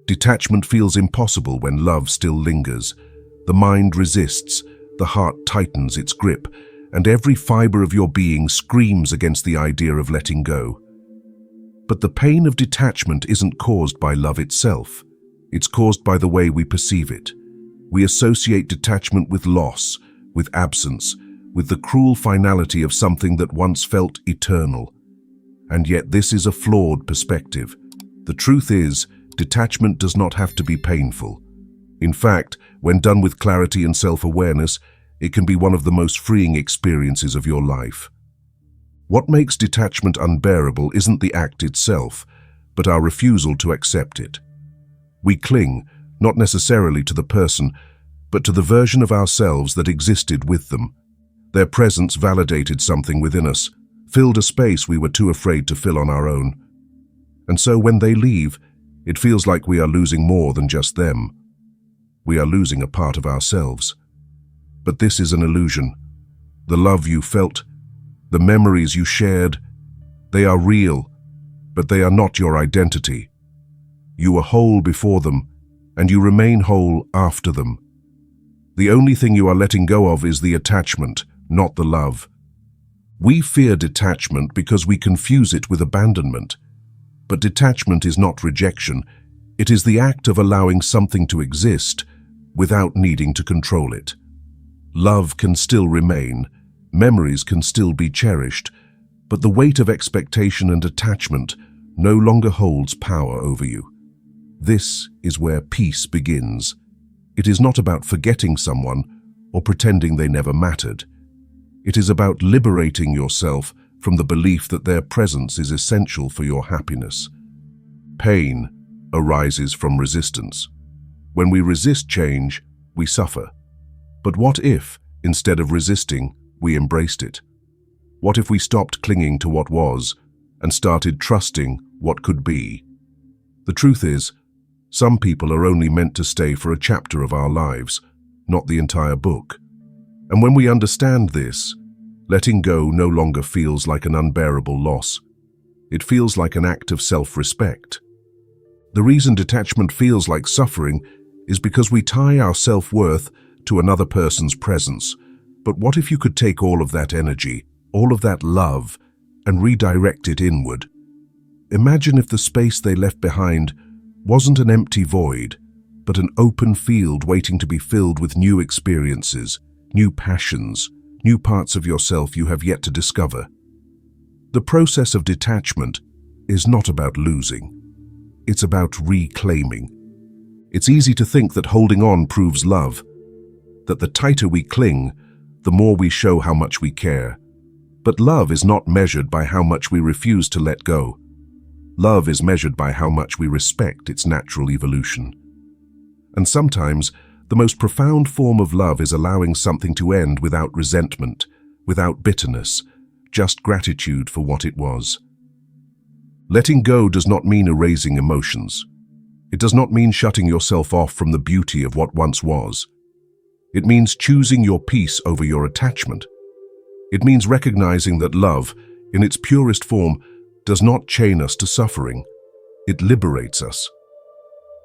Detachment feels impossible when love still lingers. The mind resists, the heart tightens its grip, and every fiber of your being screams against the idea of letting go. But the pain of detachment isn't caused by love itself. It's caused by the way we perceive it. We associate detachment with loss, with absence, with the cruel finality of something that once felt eternal. And yet this is a flawed perspective. The truth is, detachment does not have to be painful. In fact, when done with clarity and self-awareness, it can be one of the most freeing experiences of your life. What makes detachment unbearable isn't the act itself, but our refusal to accept it. We cling, not necessarily to the person, but to the version of ourselves that existed with them. Their presence validated something within us, filled a space we were too afraid to fill on our own. And so when they leave, it feels like we are losing more than just them. We are losing a part of ourselves. But this is an illusion. The love you felt, the memories you shared, they are real, but they are not your identity. You were whole before them, and you remain whole after them. The only thing you are letting go of is the attachment, not the love. We fear detachment because we confuse it with abandonment. But detachment is not rejection. It is the act of allowing something to exist without needing to control it. Love can still remain, memories can still be cherished, but the weight of expectation and attachment no longer holds power over you. This is where peace begins. It is not about forgetting someone or pretending they never mattered. It is about liberating yourself from the belief that their presence is essential for your happiness. Pain arises from resistance. When we resist change, we suffer. But what if, instead of resisting, we embraced it? What if we stopped clinging to what was and started trusting what could be? The truth is, some people are only meant to stay for a chapter of our lives, not the entire book. And when we understand this, letting go no longer feels like an unbearable loss. It feels like an act of self-respect. The reason detachment feels like suffering is because we tie our self-worth to another person's presence. But what if you could take all of that energy, all of that love, and redirect it inward? Imagine if the space they left behind wasn't an empty void, but an open field waiting to be filled with new experiences, new passions, new parts of yourself you have yet to discover. The process of detachment is not about losing. It's about reclaiming. It's easy to think that holding on proves love, that the tighter we cling, the more we show how much we care. But love is not measured by how much we refuse to let go. Love is measured by how much we respect its natural evolution. And sometimes, the most profound form of love is allowing something to end without resentment, without bitterness, just gratitude for what it was. Letting go does not mean erasing emotions. It does not mean shutting yourself off from the beauty of what once was. It means choosing your peace over your attachment. It means recognizing that love, in its purest form, does not chain us to suffering. It liberates us.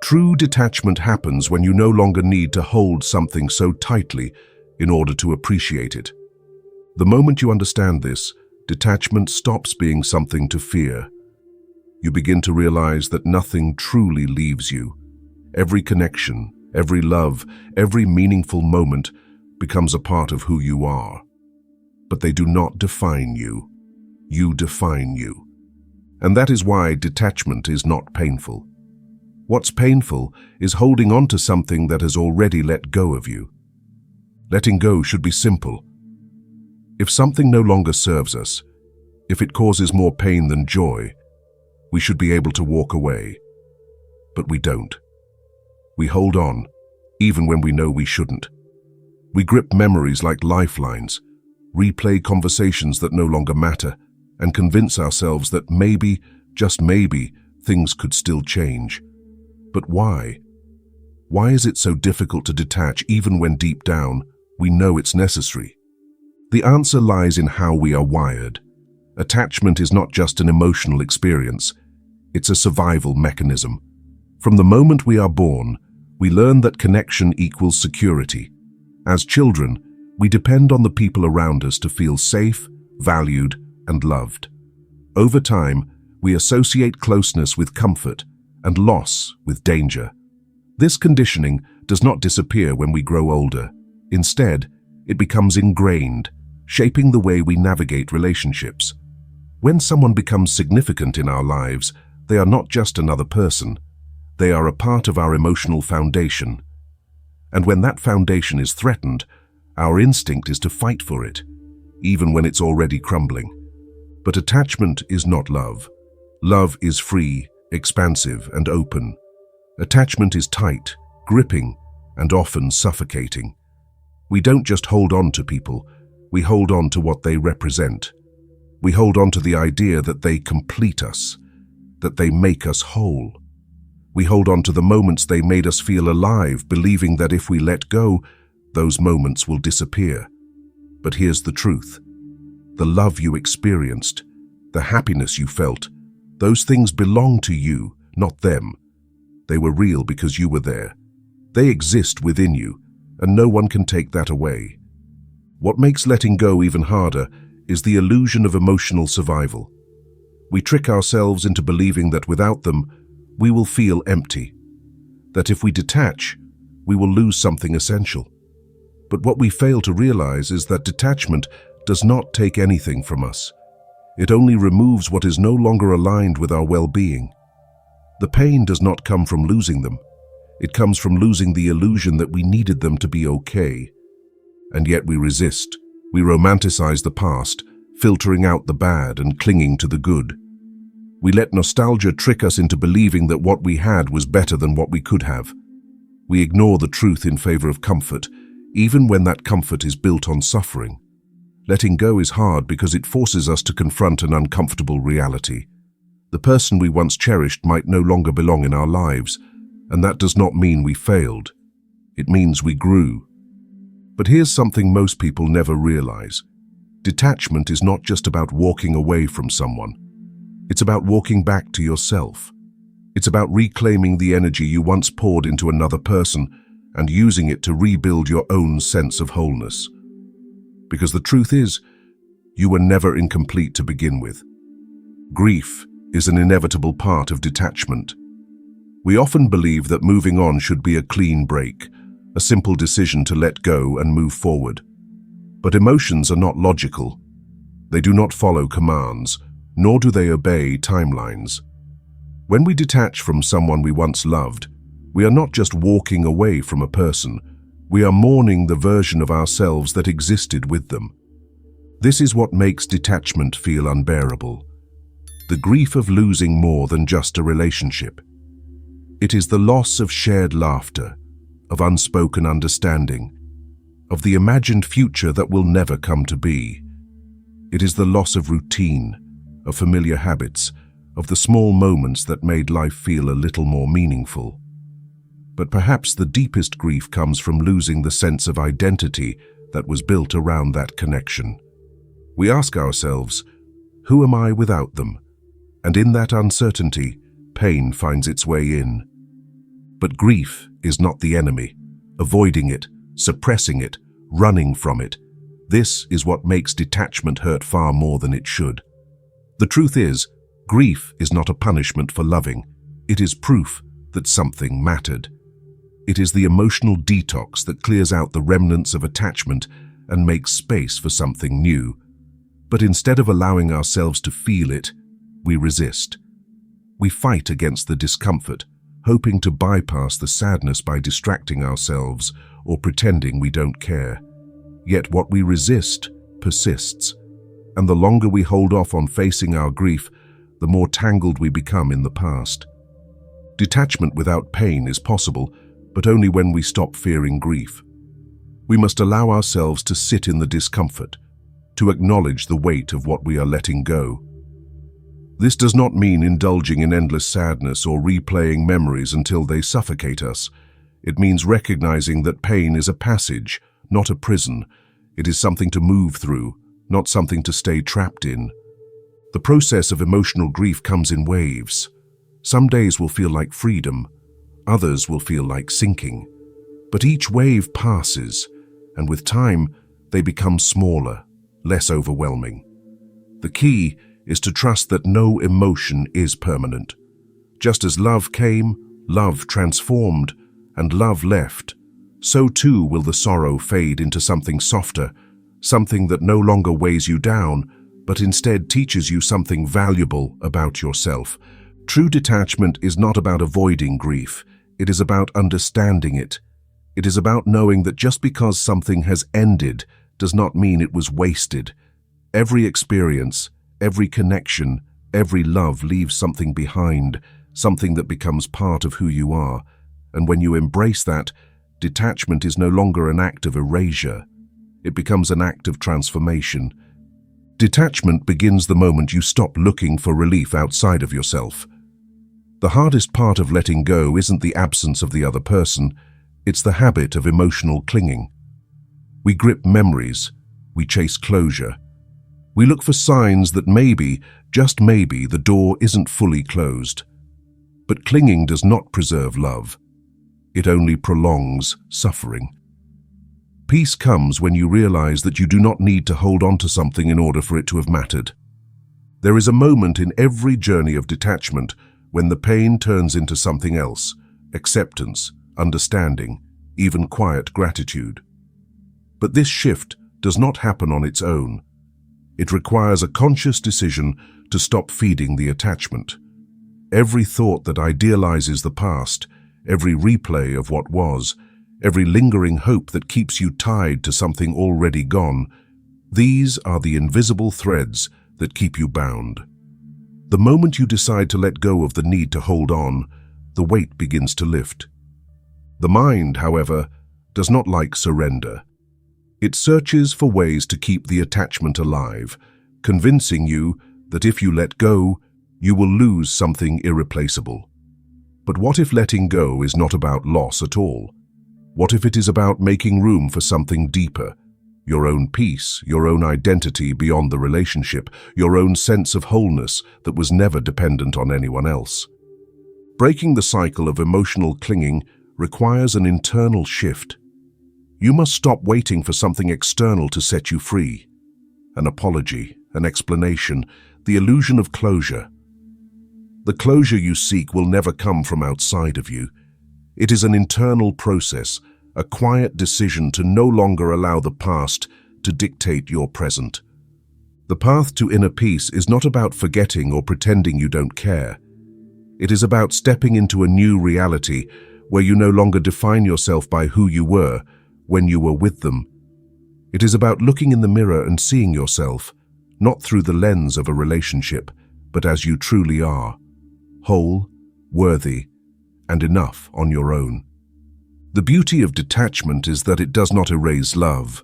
True detachment happens when you no longer need to hold something so tightly in order to appreciate it. The moment you understand this, detachment stops being something to fear. You begin to realize that nothing truly leaves you. Every connection, every love, every meaningful moment becomes a part of who you are. But they do not define you. You define you. And that is why detachment is not painful. What's painful is holding on to something that has already let go of you. Letting go should be simple. If something no longer serves us, if it causes more pain than joy, we should be able to walk away. But we don't. We hold on, even when we know we shouldn't. We grip memories like lifelines, replay conversations that no longer matter, and convince ourselves that maybe, just maybe, things could still change. But why? Why is it so difficult to detach even when deep down we know it's necessary? The answer lies in how we are wired. Attachment is not just an emotional experience, it's a survival mechanism. From the moment we are born, we learn that connection equals security. As children, we depend on the people around us to feel safe, valued, and loved. Over time, we associate closeness with comfort and loss with danger. This conditioning does not disappear when we grow older. Instead, it becomes ingrained, shaping the way we navigate relationships. When someone becomes significant in our lives, they are not just another person. They are a part of our emotional foundation. And when that foundation is threatened, our instinct is to fight for it, even when it's already crumbling. But attachment is not love. Love is free, expansive, and open. Attachment is tight, gripping, and often suffocating. We don't just hold on to people, we hold on to what they represent. We hold on to the idea that they complete us, that they make us whole. We hold on to the moments they made us feel alive, believing that if we let go, those moments will disappear. But here's the truth. The love you experienced, the happiness you felt, those things belong to you, not them. They were real because you were there. They exist within you, and no one can take that away. What makes letting go even harder is the illusion of emotional survival. We trick ourselves into believing that without them, we will feel empty. That if we detach, we will lose something essential. But what we fail to realize is that detachment does not take anything from us. It only removes what is no longer aligned with our well-being. The pain does not come from losing them. It comes from losing the illusion that we needed them to be okay. And yet we resist. We romanticize the past, filtering out the bad and clinging to the good. We let nostalgia trick us into believing that what we had was better than what we could have. We ignore the truth in favor of comfort, even when that comfort is built on suffering. Letting go is hard because it forces us to confront an uncomfortable reality. The person we once cherished might no longer belong in our lives, and that does not mean we failed. It means we grew. But here's something most people never realize. Detachment is not just about walking away from someone. It's about walking back to yourself. It's about reclaiming the energy you once poured into another person and using it to rebuild your own sense of wholeness. Because the truth is, you were never incomplete to begin with. Grief is an inevitable part of detachment. We often believe that moving on should be a clean break, a simple decision to let go and move forward. But emotions are not logical. They do not follow commands, nor do they obey timelines. When we detach from someone we once loved, we are not just walking away from a person, we are mourning the version of ourselves that existed with them. This is what makes detachment feel unbearable. The grief of losing more than just a relationship. It is the loss of shared laughter, of unspoken understanding, of the imagined future that will never come to be. It is the loss of routine, of familiar habits, of the small moments that made life feel a little more meaningful. But perhaps the deepest grief comes from losing the sense of identity that was built around that connection. We ask ourselves, who am I without them? And in that uncertainty, pain finds its way in. But grief is not the enemy. Avoiding it, suppressing it, running from it, this is what makes detachment hurt far more than it should. The truth is, grief is not a punishment for loving. It is proof that something mattered. It is the emotional detox that clears out the remnants of attachment and makes space for something new. But instead of allowing ourselves to feel it, we resist. We fight against the discomfort, hoping to bypass the sadness by distracting ourselves or pretending we don't care. Yet what we resist persists, and the longer we hold off on facing our grief, the more tangled we become in the past. Detachment without pain is possible, but only when we stop fearing grief. We must allow ourselves to sit in the discomfort, to acknowledge the weight of what we are letting go. This does not mean indulging in endless sadness or replaying memories until they suffocate us. It means recognizing that pain is a passage, not a prison. It is something to move through, not something to stay trapped in. The process of emotional grief comes in waves. Some days will feel like freedom, Others will feel like sinking. But each wave passes, and with time, they become smaller, less overwhelming. The key is to trust that no emotion is permanent. Just as love came, love transformed, and love left, so too will the sorrow fade into something softer, something that no longer weighs you down, but instead teaches you something valuable about yourself. True detachment is not about avoiding grief. It is about understanding it. It is about knowing that just because something has ended does not mean it was wasted. Every experience, every connection, every love leaves something behind, something that becomes part of who you are. And when you embrace that, detachment is no longer an act of erasure. It becomes an act of transformation. Detachment begins the moment you stop looking for relief outside of yourself. The hardest part of letting go isn't the absence of the other person, it's the habit of emotional clinging. We grip memories, we chase closure. We look for signs that maybe, just maybe, the door isn't fully closed. But clinging does not preserve love. It only prolongs suffering. Peace comes when you realize that you do not need to hold on to something in order for it to have mattered. There is a moment in every journey of detachment when the pain turns into something else, acceptance, understanding, even quiet gratitude. But this shift does not happen on its own. It requires a conscious decision to stop feeding the attachment. Every thought that idealizes the past, every replay of what was, every lingering hope that keeps you tied to something already gone, these are the invisible threads that keep you bound. The moment you decide to let go of the need to hold on, the weight begins to lift. The mind, however, does not like surrender. It searches for ways to keep the attachment alive, convincing you that if you let go, you will lose something irreplaceable. But what if letting go is not about loss at all? What if it is about making room for something deeper? Your own peace, your own identity beyond the relationship, your own sense of wholeness that was never dependent on anyone else. Breaking the cycle of emotional clinging requires an internal shift. You must stop waiting for something external to set you free. An apology, an explanation, the illusion of closure. The closure you seek will never come from outside of you. It is an internal process, a quiet decision to no longer allow the past to dictate your present. The path to inner peace is not about forgetting or pretending you don't care. It is about stepping into a new reality where you no longer define yourself by who you were when you were with them. It is about looking in the mirror and seeing yourself, not through the lens of a relationship, but as you truly are, whole, worthy, and enough on your own. The beauty of detachment is that it does not erase love.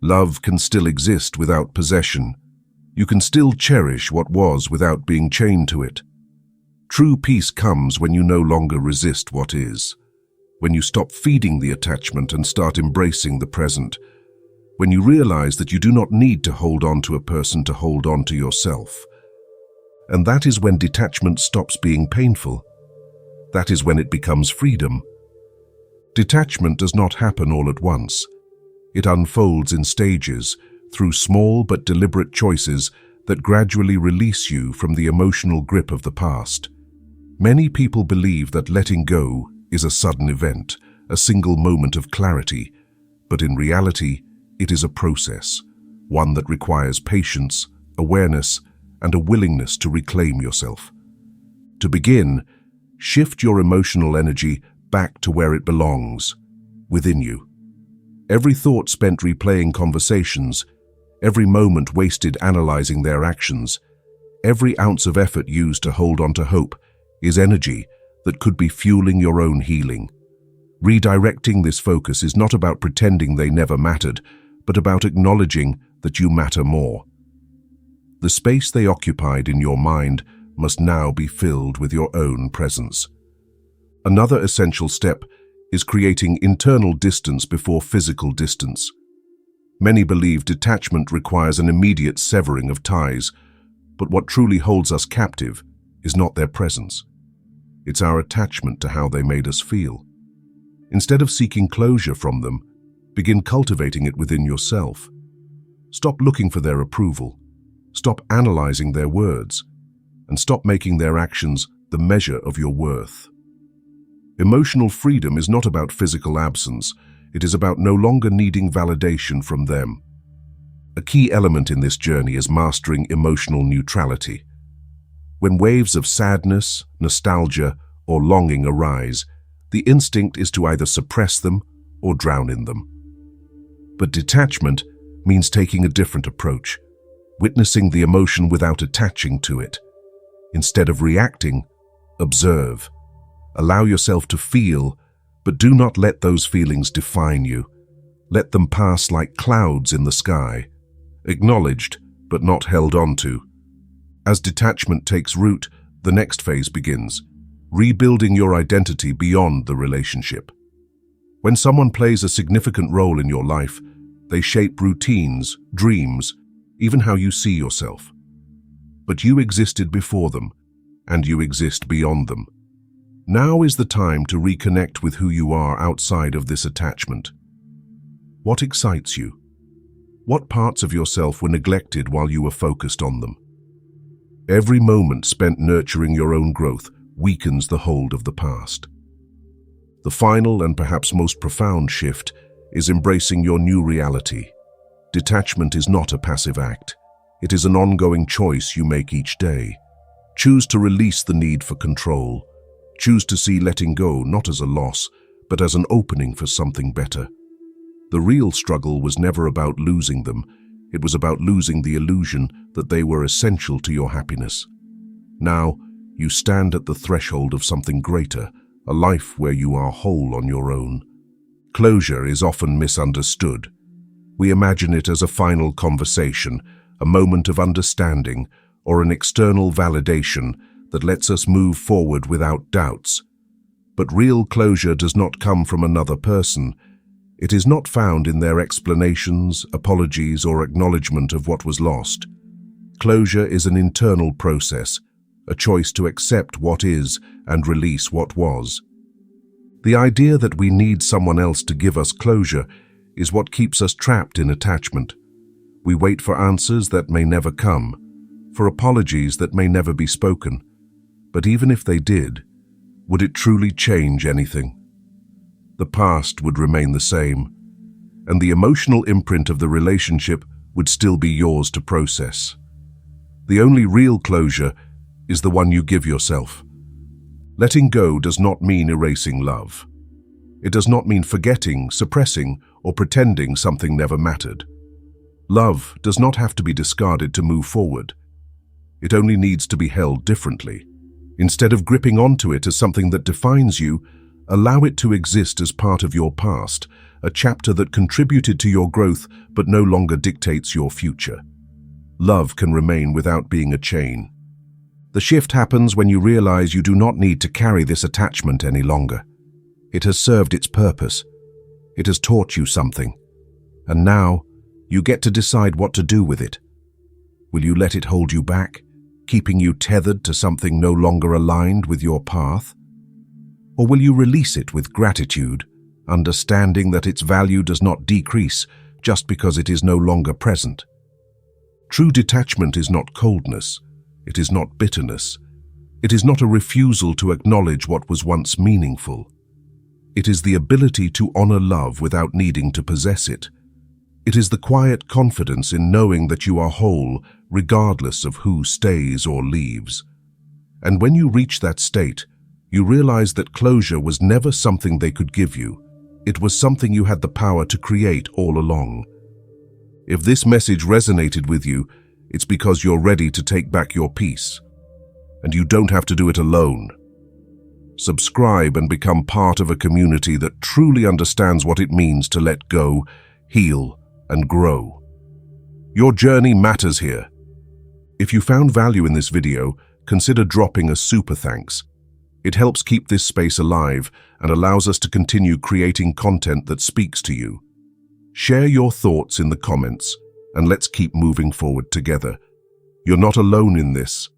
Love can still exist without possession. You can still cherish what was without being chained to it. True peace comes when you no longer resist what is, when you stop feeding the attachment and start embracing the present, when you realize that you do not need to hold on to a person to hold on to yourself. And that is when detachment stops being painful. That is when it becomes freedom. Detachment does not happen all at once. It unfolds in stages, through small but deliberate choices that gradually release you from the emotional grip of the past. Many people believe that letting go is a sudden event, a single moment of clarity, but in reality, it is a process, one that requires patience, awareness, and a willingness to reclaim yourself. To begin, shift your emotional energy back to where it belongs, within you. Every thought spent replaying conversations, every moment wasted analyzing their actions, every ounce of effort used to hold on to hope is energy that could be fueling your own healing. Redirecting this focus is not about pretending they never mattered, but about acknowledging that you matter more. The space they occupied in your mind must now be filled with your own presence. Another essential step is creating internal distance before physical distance. Many believe detachment requires an immediate severing of ties, but what truly holds us captive is not their presence. It's our attachment to how they made us feel. Instead of seeking closure from them, begin cultivating it within yourself. Stop looking for their approval. Stop analyzing their words. And stop making their actions the measure of your worth. Emotional freedom is not about physical absence. It is about no longer needing validation from them. A key element in this journey is mastering emotional neutrality. When waves of sadness, nostalgia, or longing arise, the instinct is to either suppress them or drown in them. But detachment means taking a different approach, witnessing the emotion without attaching to it. Instead of reacting, observe. Allow yourself to feel, but do not let those feelings define you. Let them pass like clouds in the sky, acknowledged but not held onto. As detachment takes root, the next phase begins, rebuilding your identity beyond the relationship. When someone plays a significant role in your life, they shape routines, dreams, even how you see yourself. But you existed before them, and you exist beyond them. Now is the time to reconnect with who you are outside of this attachment. What excites you? What parts of yourself were neglected while you were focused on them? Every moment spent nurturing your own growth weakens the hold of the past. The final and perhaps most profound shift is embracing your new reality. Detachment is not a passive act. It is an ongoing choice you make each day. Choose to release the need for control. Choose to see letting go not as a loss, but as an opening for something better. The real struggle was never about losing them. It was about losing the illusion that they were essential to your happiness. Now, you stand at the threshold of something greater, a life where you are whole on your own. Closure is often misunderstood. We imagine it as a final conversation, a moment of understanding, or an external validation that lets us move forward without doubts. But real closure does not come from another person. It is not found in their explanations, apologies, or acknowledgement of what was lost. Closure is an internal process, a choice to accept what is and release what was. The idea that we need someone else to give us closure is what keeps us trapped in attachment. We wait for answers that may never come, for apologies that may never be spoken. But even if they did, would it truly change anything? The past would remain the same, and the emotional imprint of the relationship would still be yours to process. The only real closure is the one you give yourself. Letting go does not mean erasing love. It does not mean forgetting, suppressing, or pretending something never mattered. Love does not have to be discarded to move forward. It only needs to be held differently. Instead of gripping onto it as something that defines you, allow it to exist as part of your past, a chapter that contributed to your growth but no longer dictates your future. Love can remain without being a chain. The shift happens when you realize you do not need to carry this attachment any longer. It has served its purpose. It has taught you something. And now, you get to decide what to do with it. Will you let it hold you back, keeping you tethered to something no longer aligned with your path? Or will you release it with gratitude, understanding that its value does not decrease just because it is no longer present? True detachment is not coldness. It is not bitterness. It is not a refusal to acknowledge what was once meaningful. It is the ability to honor love without needing to possess it. It is the quiet confidence in knowing that you are whole, regardless of who stays or leaves. And when you reach that state, you realize that closure was never something they could give you. It was something you had the power to create all along. If this message resonated with you, it's because you're ready to take back your peace. And you don't have to do it alone. Subscribe and become part of a community that truly understands what it means to let go, heal, and grow. Your journey matters here. If you found value in this video, consider dropping a super thanks. It helps keep this space alive and allows us to continue creating content that speaks to you. Share your thoughts in the comments, and let's keep moving forward together. You're not alone in this.